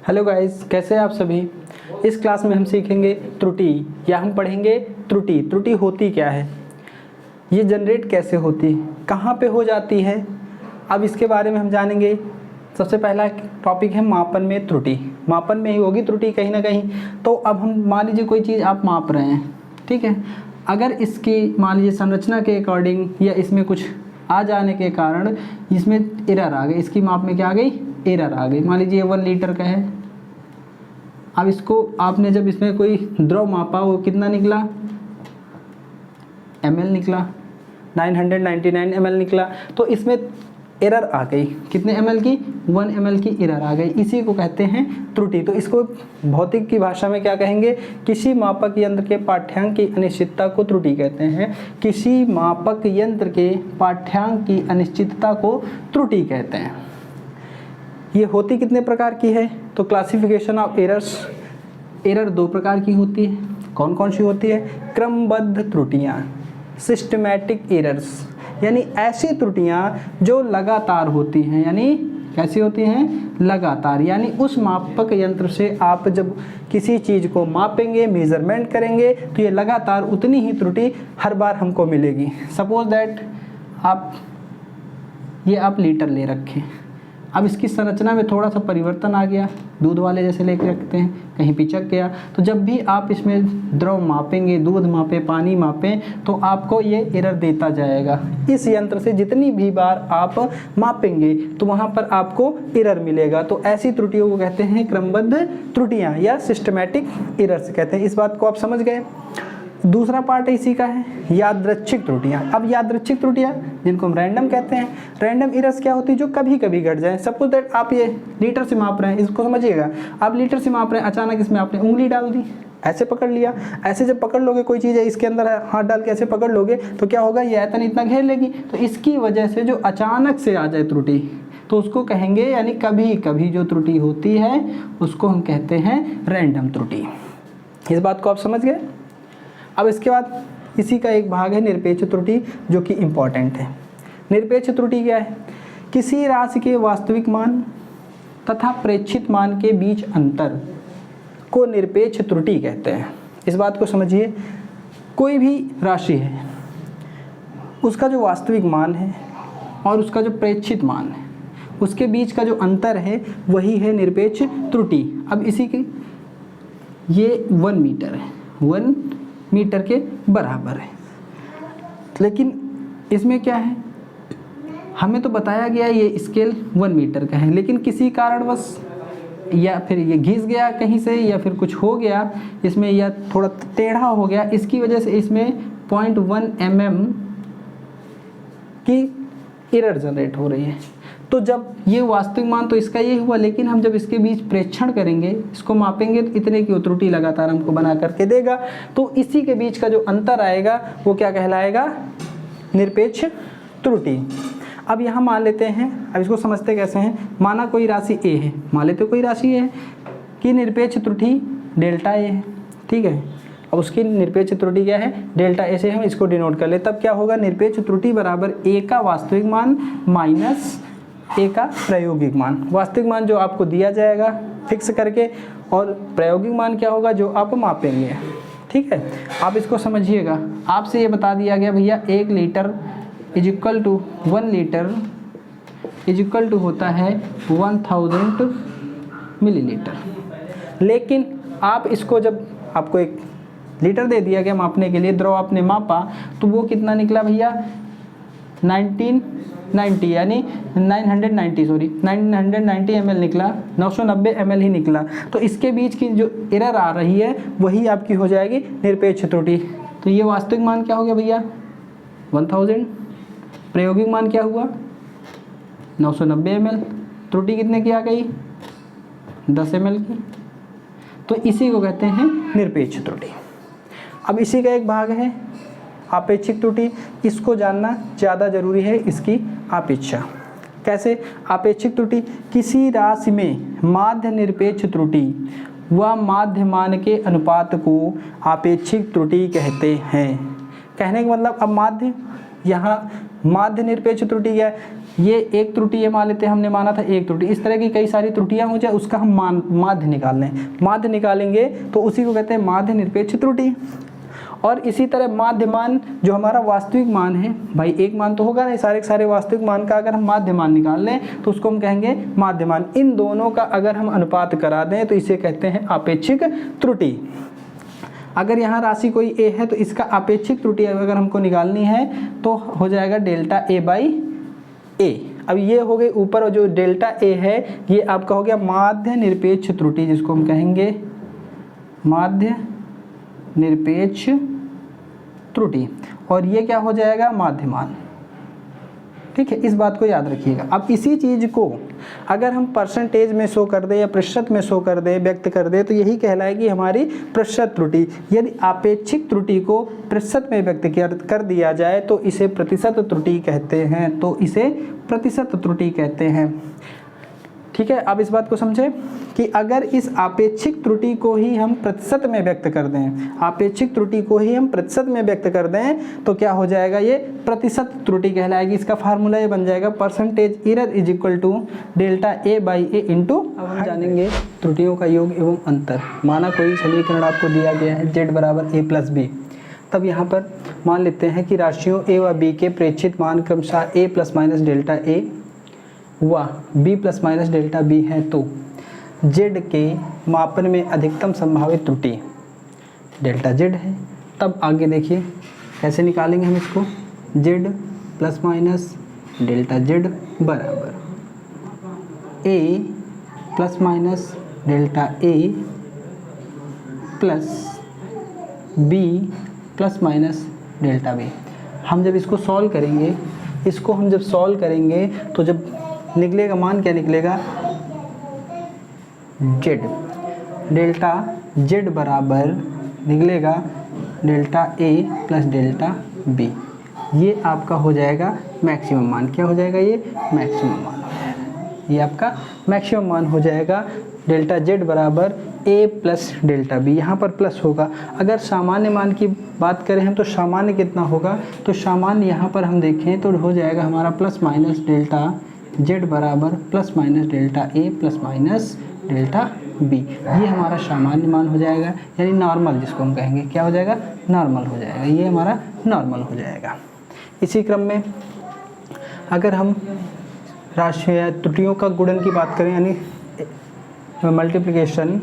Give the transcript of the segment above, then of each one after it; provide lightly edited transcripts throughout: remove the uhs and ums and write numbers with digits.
Hello guys, कैसे हैं आप सभी। इस क्लास में हम सीखेंगे त्रुटि या हम पढ़ेंगे त्रुटि। त्रुटि होती क्या है, ये जनरेट कैसे होती है, कहाँ पे हो जाती है, अब इसके बारे में हम जानेंगे। सबसे पहला टॉपिक है मापन में त्रुटि। मापन में ही होगी त्रुटि कहीं ना कहीं। तो अब हम मान लीजिए कोई चीज़ आप माप रहे हैं, ठीक है। अगर इसकी मान लीजिए संरचना के अकॉर्डिंग या इसमें कुछ आ जाने के कारण इसमें एरर आ गई, इसकी माप में क्या आ गई, एरर आ गई। मान लीजिए 1 लीटर का है। अब इसको आपने जब इसमें कोई द्रव मापा, वो कितना निकला, ml निकला, 999 ml निकला। तो इसमें एरर आ गई, कितने ml की, 1 ml की एरर आ गई। इसी को कहते हैं त्रुटि। तो इसको भौतिक की भाषा में क्या कहेंगे, किसी मापक यंत्र के पाठ्यांक की अनिश्चितता को त्रुटि कहते हैं। किसी मापक यंत्र के पाठ्यांक की अनिश्चितता को त्रुटि कहते हैं। ये होती कितने प्रकार की है, तो क्लासिफिकेशन ऑफ एरर्स। एरर 2 प्रकार की होती है। कौन कौन सी होती है, क्रमबद्ध त्रुटियाँ, सिस्टमैटिक एरर्स, यानी ऐसी त्रुटियां जो लगातार होती हैं। यानी कैसी होती हैं, लगातार। यानी उस मापक यंत्र से आप जब किसी चीज़ को मापेंगे, मेजरमेंट करेंगे, तो ये लगातार उतनी ही त्रुटि हर बार हमको मिलेगी। सपोज दैट आप लीटर ले रखें, अब इसकी संरचना में थोड़ा सा परिवर्तन आ गया, दूध वाले जैसे लेके रखते हैं, कहीं पिचक गया, तो जब भी आप इसमें द्रव मापेंगे, दूध मापें, पानी मापें, तो आपको ये एरर देता जाएगा। इस यंत्र से जितनी भी बार आप मापेंगे तो वहाँ पर आपको एरर मिलेगा। तो ऐसी त्रुटियों को कहते हैं क्रमबद्ध त्रुटियाँ या सिस्टमैटिक एरर्स कहते हैं। इस बात को आप समझ गए। दूसरा पार्ट इसी का है यादृच्छिक त्रुटियां। अब यादृच्छिक त्रुटियां जिनको हम रैंडम कहते हैं, रैंडम एरर्स क्या होती है, जो कभी कभी घट जाए। सपोज दैट आप ये लीटर से माप रहे हैं, इसको समझिएगा, आप लीटर से माप रहे हैं, अचानक इसमें आपने उंगली डाल दी, ऐसे पकड़ लिया। ऐसे जब पकड़ लोगे कोई चीज़ है, इसके अंदर हाथ डाल के ऐसे पकड़ लोगे, तो क्या होगा, ये आयतन इतना घेर लेगी। तो इसकी वजह से जो अचानक से आ जाए त्रुटि, तो उसको कहेंगे, यानी कभी कभी जो त्रुटि होती है उसको हम कहते हैं रैंडम त्रुटि। इस बात को आप समझ गए। अब इसके बाद इसी का एक भाग है निरपेक्ष त्रुटि, जो कि इम्पॉर्टेंट है। निरपेक्ष त्रुटि क्या है, किसी राशि के वास्तविक मान तथा प्रेक्षित मान के बीच अंतर को निरपेक्ष त्रुटि कहते हैं। इस बात को समझिए, कोई भी राशि है, उसका जो वास्तविक मान है और उसका जो प्रेक्षित मान है, उसके बीच का जो अंतर है वही है निरपेक्ष त्रुटि। अब इसी की ये 1 मीटर है, 1 मीटर के बराबर है, लेकिन इसमें क्या है, हमें तो बताया गया ये स्केल 1 मीटर का है, लेकिन किसी कारणवश या फिर ये घिस गया कहीं से, या फिर कुछ हो गया इसमें, या थोड़ा टेढ़ा हो गया, इसकी वजह से इसमें 0.1 mm की एरर जनरेट हो रही है। तो जब ये वास्तविक मान तो इसका ये हुआ, लेकिन हम जब इसके बीच प्रेक्षण करेंगे, इसको मापेंगे, तो इतने की त्रुटि लगातार हमको बना करके देगा। तो इसी के बीच का जो अंतर आएगा वो क्या कहलाएगा, निरपेक्ष त्रुटि। अब यहाँ मान लेते हैं, अब इसको समझते कैसे हैं। माना कोई राशि ए है, मान लेते कोई राशि है कि निरपेक्ष त्रुटि डेल्टा ए है, ठीक है। अब उसकी निरपेक्ष त्रुटि क्या है, डेल्टा ए से हम इसको डिनोट कर ले, तब क्या होगा, निरपेक्ष त्रुटि बराबर ए का वास्तविक मान माइनस ए का प्रायोगिक मान। वास्तविक मान जो आपको दिया जाएगा फिक्स करके, और प्रायोगिक मान क्या होगा, जो आप मापेंगे, ठीक है। आप इसको समझिएगा, आपसे ये बता दिया गया भैया 1 litre is equal to 1 litre is equal to होता है 1000 मिलीलीटर। लेकिन आप इसको जब आपको 1 लीटर दे दिया गया मापने के लिए, द्रव आपने मापा, तो वो कितना निकला भैया, 990 यानी 990 ml निकला, 990 ml ही निकला। तो इसके बीच की जो एरर आ रही है वही आपकी हो जाएगी निरपेक्ष त्रुटि। तो ये वास्तविक मान क्या हो गया भैया 1000, प्रायोगिक मान क्या हुआ 990 ml, त्रुटि कितने की आ गई 10 ml की। तो इसी को कहते हैं निरपेक्ष त्रुटि। अब इसी का एक भाग है आपेक्षिक त्रुटि। इसको जानना ज़्यादा जरूरी है, इसकी अपेक्षा। कैसे, आपेक्षिक त्रुटि, किसी राशि में माध्य निरपेक्ष त्रुटि व माध्य मान के अनुपात को आपेक्षिक त्रुटि कहते हैं। कहने का मतलब, अब माध्य, यहाँ माध्य निरपेक्ष त्रुटि है, ये एक त्रुटि ये मान लेते हैं, हमने माना था एक त्रुटि। इस तरह की कई सारी त्रुटियां हो जाए, उसका हम माध्य निकाल लें। माध्य निकालेंगे तो उसी को कहते हैं माध्य निरपेक्ष त्रुटि। और इसी तरह माध्य मान जो हमारा वास्तविक मान है, भाई एक मान तो होगा नहीं, सारे के सारे वास्तविक मान का अगर हम माध्य मान निकाल लें तो उसको हम कहेंगे माध्य मान। इन दोनों का अगर हम अनुपात करा दें तो इसे कहते हैं आपेक्षिक त्रुटि। अगर यहाँ राशि कोई a है तो इसका आपेक्षिक त्रुटि अगर हमको निकालनी है तो हो जाएगा डेल्टा a बाई a। अब ये हो गई ऊपर, और जो डेल्टा a है ये आपका हो गया माध्य निरपेक्ष त्रुटि, जिसको हम कहेंगे माध्य निरपेक्ष त्रुटि। और ये क्या हो जाएगा, माध्यमान। ठीक है, इस बात को याद रखिएगा। अब इसी चीज को अगर हम परसेंटेज में शो कर दे या प्रतिशत में शो कर दे, व्यक्त कर दे, तो यही कहलाएगी हमारी प्रतिशत त्रुटि। यदि आपेक्षिक त्रुटि को प्रतिशत में व्यक्त कर दिया जाए तो इसे प्रतिशत त्रुटि कहते हैं, तो इसे प्रतिशत त्रुटि कहते हैं। ठीक है, अब इस बात को समझे कि अगर इस आपेक्षिक त्रुटि को ही हम प्रतिशत में व्यक्त कर दें, आपेक्षिक त्रुटि को ही हम प्रतिशत में व्यक्त कर दें तो क्या हो जाएगा, ये प्रतिशत त्रुटि कहलाएगी। इसका फार्मूला ये बन जाएगा percentage error is equal to delta a by a into. अब हम जानेंगे त्रुटियों का योग एवं अंतर। माना कोई समीकरण आपको दिया गया है z बराबर a प्लस बी, तब यहाँ पर मान लेते हैं कि राशियों a व b के प्रेक्षित मान क्रमशः a plus minus delta a व b plus minus delta b है, तो z के मापन में अधिकतम संभावित त्रुटि डेल्टा z है। तब आगे देखिए कैसे निकालेंगे हम इसको, z plus minus delta z बराबर a plus minus delta a plus b plus minus delta b। हम जब इसको सॉल्व करेंगे, इसको हम जब सॉल्व करेंगे तो जब निकलेगा मान क्या निकलेगा, z डेल्टा z बराबर निकलेगा delta a plus delta b। ये आपका हो जाएगा मैक्सिमम मान। क्या हो जाएगा, ये मैक्सिमम मान हो जाएगा। ये आपका मैक्सिमम मान हो जाएगा डेल्टा z बराबर a प्लस डेल्टा b। यहाँ पर प्लस होगा। अगर सामान्य मान की बात करें हम तो सामान्य कितना होगा, तो सामान्य यहाँ पर हम देखें तो हो जाएगा हमारा प्लस माइनस डेल्टा z बराबर plus minus delta a plus minus delta b। ये हमारा सामान्य मान हो जाएगा, यानी नॉर्मल जिसको हम कहेंगे। क्या हो जाएगा, नॉर्मल हो जाएगा। ये हमारा नॉर्मल हो जाएगा। इसी क्रम में अगर हम राशि या त्रुटियों का गुणन की बात करें, यानी मल्टीप्लिकेशन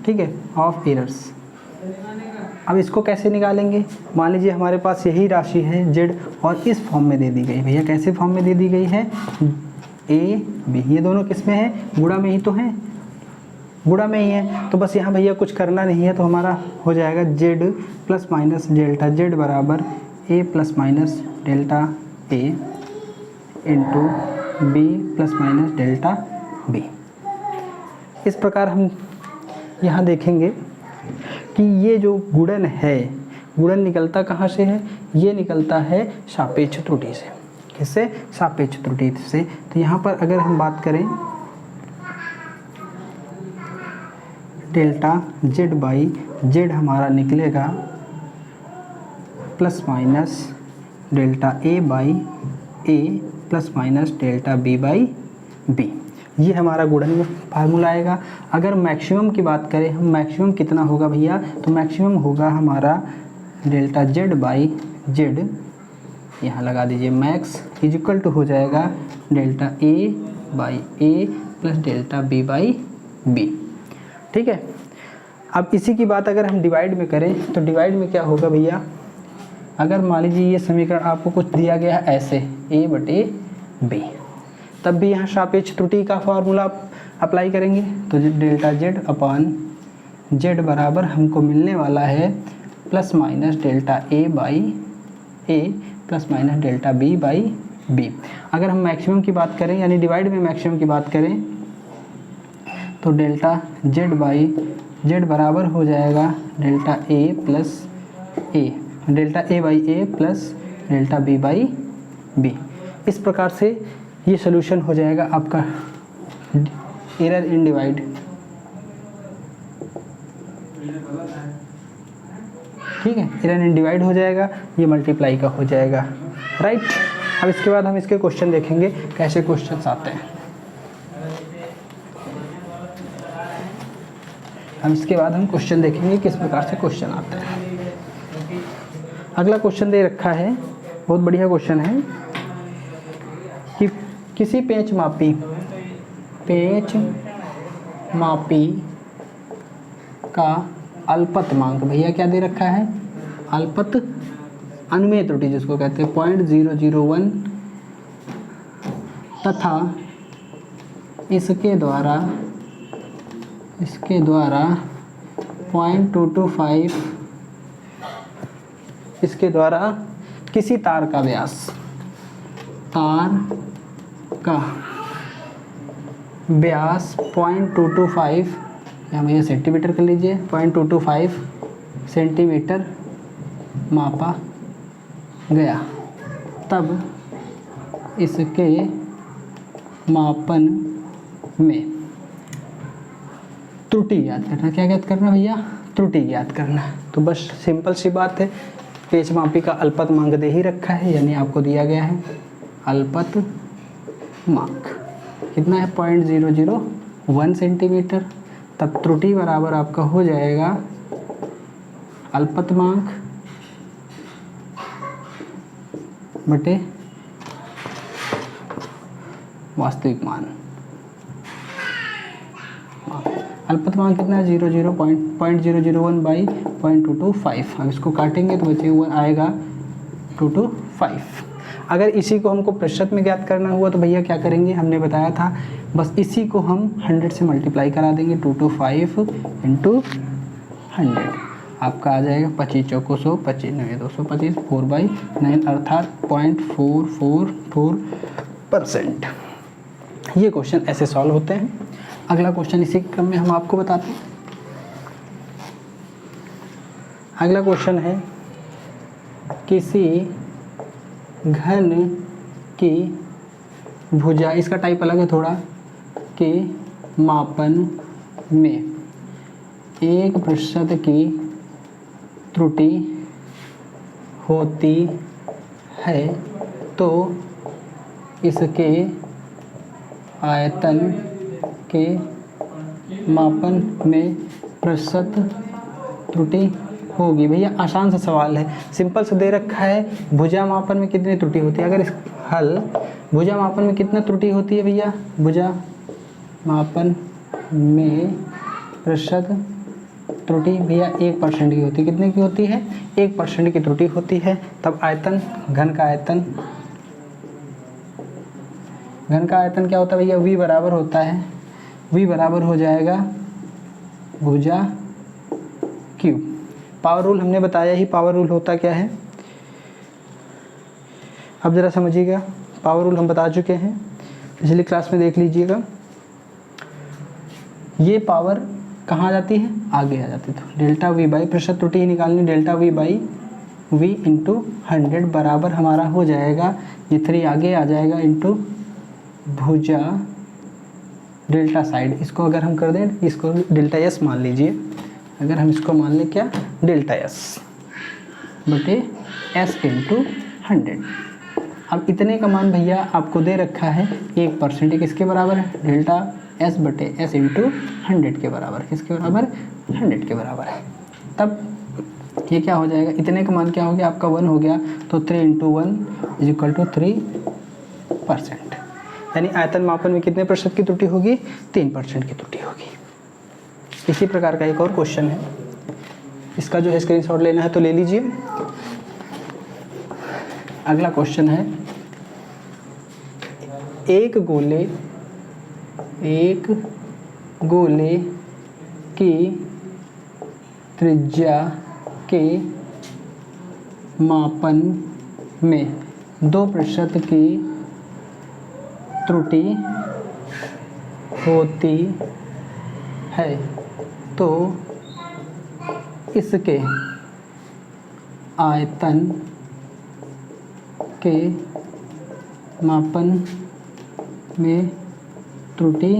ठीक है ऑफ एरर्स। अब इसको कैसे निकालेंगे, मान लीजिए हमारे पास यही राशि है z और इस फॉर्म में दे दी गई। भैया कैसे फॉर्म में दे दी गई है, a b, ये दोनों किस में है, गुणा में ही तो है, गुणा में ही है। तो बस यहाँ भैया कुछ करना नहीं है, तो हमारा हो जाएगा z plus minus delta z बराबर a plus minus delta a into b plus minus delta b। इस प्रकार हम यहाँ देखेंगे कि ये जो गुणन है, गुणन निकलता कहाँ से है, ये निकलता है सापेक्ष त्रुटि से। किससे, सापेक्ष त्रुटि से। तो यहाँ पर अगर हम बात करें डेल्टा z बाई z हमारा निकलेगा plus minus delta a by a plus minus delta b by b। ये हमारा गुणन में फार्मूला आएगा। अगर मैक्सिमम की बात करें हम, मैक्सिमम कितना होगा भैया, तो मैक्सिमम होगा हमारा डेल्टा z बाई z, यहाँ लगा दीजिए मैक्स इज इक्वल टू हो जाएगा delta a by a plus delta b by b। ठीक है, अब इसी की बात अगर हम डिवाइड में करें तो डिवाइड में क्या होगा भैया, अगर मान लीजिए ये समीकरण आपको कुछ दिया गया है ऐसे a बटे b, तब भी यहाँ सापेक्ष त्रुटि का फॉर्मूला अप्लाई करेंगे। तो डेल्टा z अपॉन z बराबर हमको मिलने वाला है plus minus delta a by a plus minus delta b by b। अगर हम मैक्सिमम की बात करें, यानी डिवाइड में मैक्सिमम की बात करें, तो डेल्टा z बाई z बराबर हो जाएगा delta a plus a, delta a by a plus delta b by b। इस प्रकार से ये सोल्यूशन हो जाएगा आपका एरर इन डिवाइड। ठीक है, इधर इन डिवाइड हो जाएगा, ये मल्टीप्लाई का हो जाएगा, राइट। अब इसके बाद हम इसके क्वेश्चन देखेंगे कैसे क्वेश्चंस आते हैं। अब इसके बाद हम क्वेश्चन देखेंगे किस प्रकार से क्वेश्चन आते हैं। अगला क्वेश्चन दे रखा है, बहुत बढ़िया क्वेश्चन है कि किसी पेंच मापी का अल्पतमांक, भैया क्या दे रखा है, अल्पत अनुमेय त्रुटि जिसको कहते हैं 0.001 तथा इसके द्वारा 0.225 इसके द्वारा किसी तार का व्यास, का व्यास 0.225, या भैया सेंटीमीटर कर लीजिए, 0.225 सेंटीमीटर मापा गया, तब इसके मापन में त्रुटि ज्ञात करना। क्या ज्ञात करना भैया, त्रुटि ज्ञात करना। तो बस सिंपल सी बात है, पेंच मापी का अल्पतमांक दे ही रखा है, यानी आपको दिया गया है अल्पतमांक कितना है 0.001 सेंटीमीटर, तब त्रुटि बराबर आपका हो जाएगा अल्पतमांक बटे वास्तविक मान। अल्पतमांक कितना है 0.001 बाई 0.225। अब इसको काटेंगे तो बचे हुआ आएगा 225। अगर इसी को हमको प्रतिशत में ज्ञात करना हुआ तो भैया क्या करेंगे, हमने बताया था बस इसी को हम 100 से मल्टीप्लाई करा देंगे, 225 इंटू 100 आपका आ जाएगा 25 चौको 100, 25 9 225, 4/9 अर्थात 0.444%। ये क्वेश्चन ऐसे सॉल्व होते हैं। अगला क्वेश्चन इसी क्रम में हम आपको बताते हैं। अगला क्वेश्चन है किसी घन की भुजा, इसका टाइप अलग है थोड़ा, के मापन में 1% की त्रुटि होती है तो इसके आयतन के मापन में प्रतिशत त्रुटि होगी। भैया आसान सा सवाल है, सिंपल से दे रखा है भुजा मापन में कितनी त्रुटि होती है। अगर इस हल भुजा मापन में कितना त्रुटि होती है भैया, भुजा मापन में प्रतिशत त्रुटि भैया 1% की होती है। कितने की होती है, 1% की त्रुटि होती है। तब आयतन, घन का आयतन क्या होता है भैया, V बराबर होता है, V बराबर हो जाएगा भुजा क्यूब। पावर रूल हमने बताया ही, पावर रूल होता क्या है, अब ज़रा समझिएगा। पावर रूल हम बता चुके हैं, पिछली क्लास में देख लीजिएगा। ये पावर कहाँ आ जाती है, आगे आ जाती है। तो डेल्टा V बाई प्रतिशत त्रुटि ही निकालनी, delta V by V into 100 बराबर हमारा हो जाएगा, ये 3 आगे आ जाएगा इंटू भुजा डेल्टा साइड। इसको अगर हम कर दें, इसको डेल्टा S मान लीजिए, अगर हम इसको मान लें क्या, डेल्टा S बटे S इंटू 100। अब इतने का मान भैया आपको दे रखा है 1%, किसके बराबर है, डेल्टा S बटे S इंटू 100 के बराबर। किसके बराबर, 100 के बराबर है। तब ये क्या हो जाएगा, इतने का मान क्या हो गया आपका 1 हो गया, तो 3 इंटू 1 इज इक्वल टू 3%। यानी आयतन मापन में कितने प्रतिशत की त्रुटि होगी, 3% की त्रुटि होगी। इसी प्रकार का एक और क्वेश्चन है, इसका जो है स्क्रीनशॉट लेना है तो ले लीजिए। अगला क्वेश्चन है, एक गोले की त्रिज्या के मापन में 2% की त्रुटि होती है तो इसके आयतन के मापन में त्रुटि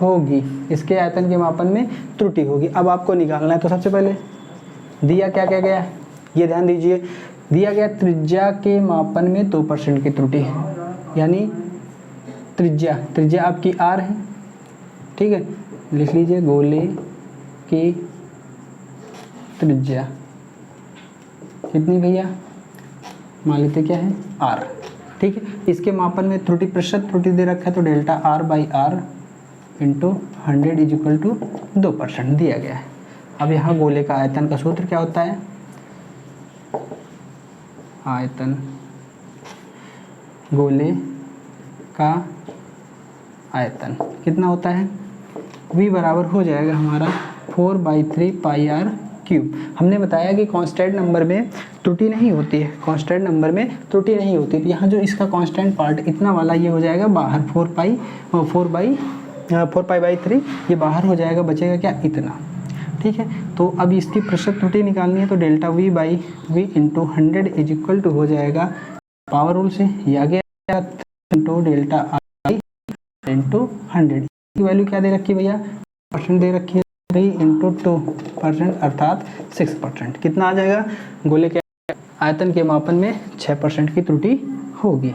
होगी, इसके आयतन के मापन में त्रुटि होगी। अब आपको निकालना है, तो सबसे पहले दिया क्या क्या गया, ये ध्यान दीजिए, दिया गया त्रिज्या के मापन में 2% की त्रुटि, यानी त्रिज्या आपकी r है, ठीक है, लिख लीजिए गोले की त्रिज्या कितनी भैया, मान लेते क्या है r, ठीक है। इसके मापन में त्रुटि, प्रतिशत त्रुटि दे रखा है, तो delta r by r into 100 is equal to 2% दिया गया है। अब यहाँ गोले का आयतन का सूत्र क्या होता है, आयतन गोले का आयतन कितना होता है, v बराबर हो जाएगा हमारा 4/3 पाई आर क्यूब। हमने बताया कि कांस्टेंट नंबर में त्रुटि नहीं होती है, कांस्टेंट नंबर में त्रुटि नहीं होती, तो यहाँ जो इसका कांस्टेंट पार्ट इतना वाला ये हो जाएगा बाहर, 4 पाई/3 ये बाहर हो जाएगा, बचेगा क्या इतना, ठीक है। तो अब इसकी प्रतिशत त्रुटि निकालनी है, तो delta v by v into 100 is equal to हो जाएगा पावर रूल से, ये आ गया इंटू डेल्टा आई इंटू 100 की वैल्यू क्या दे रखी है भैया, परसेंट दे रखी है, 3 इंटू 2% अर्थात 6%। कितना आ जाएगा, गोले के आयतन के मापन में 6% की त्रुटि होगी।